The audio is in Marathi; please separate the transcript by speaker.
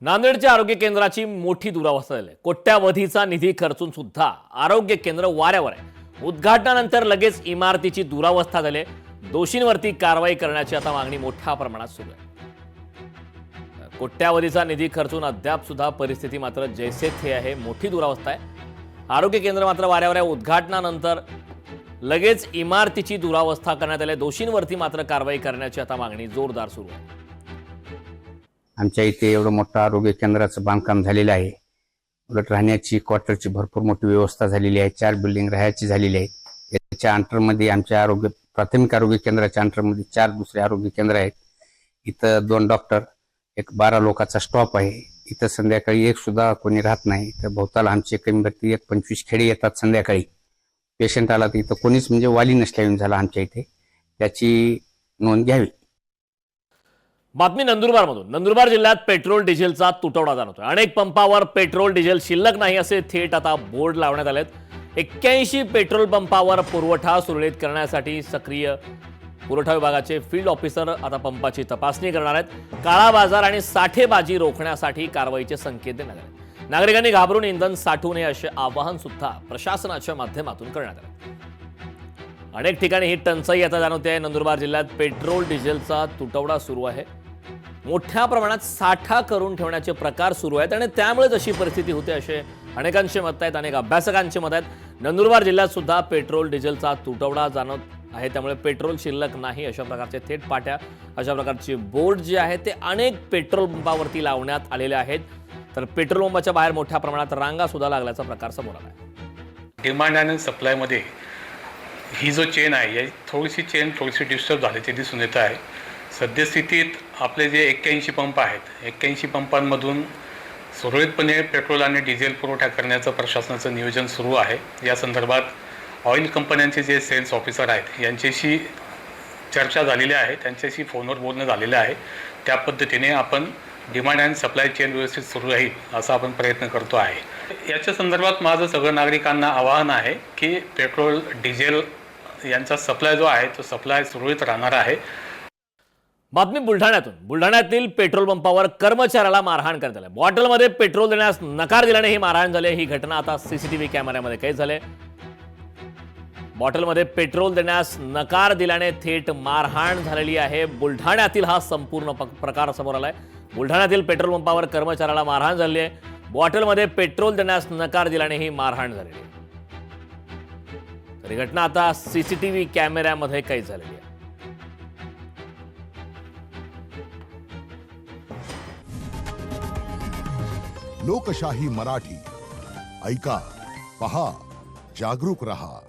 Speaker 1: नांदेडच्या आरोग्य केंद्राची मोठी दुरावस्था झाली. कोट्यावधीचा निधी खर्चून सुद्धा आरोग्य केंद्र वाऱ्यावर आहे. उद्घाटनानंतर लगेच इमारतीची दुरावस्था झाली. दोषींवरती कारवाई करण्याची आता मागणी मोठ्या प्रमाणात सुरू आहे. कोट्यावधीचा निधी खर्चून अद्याप सुद्धा परिस्थिती मात्र जैसे थे आहे. मोठी दुरावस्था आहे. आरोग्य केंद्र मात्र वाऱ्यावर आहे. उद्घाटनानंतर लगेच इमारतीची दुरावस्था करण्यात आली. दोषींवरती मात्र कारवाई करण्याची आता मागणी जोरदार सुरू आहे.
Speaker 2: आमच्या इथे एवढं मोठं आरोग्य केंद्राचं बांधकाम झालेलं आहे. उलट राहण्याची क्वार्टरची भरपूर मोठी व्यवस्था झालेली आहे. 4 बिल्डिंग राहायची झालेली आहेत. याच्या अंडरमध्ये आमच्या प्राथमिक आरोग्य केंद्राच्या अंडरमध्ये 4 दुसरे आरोग्य केंद्र आहेत. इथं 2 डॉक्टर, एक 12 लोकांचा स्टॉप आहे. इथं संध्याकाळी एक सुद्धा कोणी राहत नाही. तर भोवताला आमचे कमीवरती 25 खेडे येतात संध्याकाळी. पेशंट आला तर इथं कोणीच म्हणजे वाली नसल्याने झाला आमच्या इथे. त्याची नोंद घ्यावी.
Speaker 1: बातमी नंदुरबारमधून. नंदुरबार जिल्ह्यात पेट्रोल डिझेलचा तुटवडा जाणवतोय. अनेक पंपावर पेट्रोल डिझेल शिल्लक नाही असे थेट आता बोर्ड लावण्यात आलेत. 81 पेट्रोल पंपावर पुरवठा सुरळीत करण्यासाठी सक्रिय पुरवठा विभागाचे फील्ड ऑफिसर आता पंपाची तपासणी करणार आहेत. काळा बाजार आणि साठेबाजी रोखण्यासाठी कारवाईचे संकेत देण्यात आले. नागरिकांनी घाबरून इंधन साठवू नये असे आवाहन सुद्धा प्रशासनाच्या माध्यमातून करण्यात आले. अनेक ठिकाणी ही टंचाई आता जाणवते आहे. नंदुरबार जिल्ह्यात पेट्रोल डिझेलचा तुटवडा सुरू आहे. मोठ्या प्रमाणात साठा करून ठेवण्याचे प्रकार सुरू आहेत आणि त्यामुळेच अशी परिस्थिती होते असे अनेकांचे मत आहेत. अनेक अभ्यासकांचे मत आहेत. नंदुरबार जिल्ह्यात सुद्धा पेट्रोल डिझेलचा तुटवडा जाणवत आहे. त्यामुळे पेट्रोल शिल्लक नाही अशा प्रकारचे थेट पाट्या, अशा प्रकारचे बोर्ड जे आहेत ते अनेक पेट्रोल पंपावरती लावण्यात आलेले आहेत. तर पेट्रोल पंपाच्या बाहेर मोठ्या प्रमाणात रांगा सुद्धा लागल्याचा प्रकार समोर आला आहे.
Speaker 3: डिमांड आणि सप्लायमध्ये ही जो चेन आहे या थोडीशी डिस्टर्ब झाल्याचे दिसून येत आहे. सद्यस्थितीत आपले जे 81 पंप आहेत, 81 पंपांमधून सुरळीतपणे पेट्रोल आणि डिझेल पुरवठा करण्याचं प्रशासनाचं नियोजन सुरू आहे. या संदर्भात ऑइल कंपन्यांचे जे सेल्स ऑफिसर आहेत यांच्याशी चर्चा झालेली आहे. त्यांच्याशी फोनवर बोलणं झालेलं आहे. त्या पद्धतीने आपण डिमांड आणि सप्लाय चेन व्यवस्थित सुरू राहील असा आपण प्रयत्न करतो आहे. याच्या संदर्भात माझं सगळं नागरिकांना आवाहन आहे की पेट्रोल डिझेल यांचा सप्लाय जो आहे तो सप्लाय सुरळीत राहणार आहे.
Speaker 1: बातमी बुलढाण्यातून. बुलढाण्यातील पेट्रोल पंपावर कर्मचाऱ्याला मारहाण करण्यात आली. बॉटलमध्ये पेट्रोल देण्यास नकार दिल्याने ही मारहाण झाली. ही घटना आता सीसीटीव्ही कॅमेऱ्यामध्ये कैद झाली. बॉटलमध्ये पेट्रोल देण्यास नकार दिल्याने थेट मारहाण झालेली आहे. बुलढाण्यातील हा संपूर्ण प्रकार समोर आलाय. बुलढाण्यातील पेट्रोल पंपावर कर्मचाऱ्याला मारहाण झाली आहे. बॉटलमध्ये पेट्रोल देण्यास नकार दिल्याने ही मारहाण झालेली आहे. तर ही घटना आता सीसीटीव्ही कॅमेऱ्यामध्ये कैद झालेली आहे.
Speaker 4: लोकशाही मराठी ऐका, पहा, जागरूक रहा.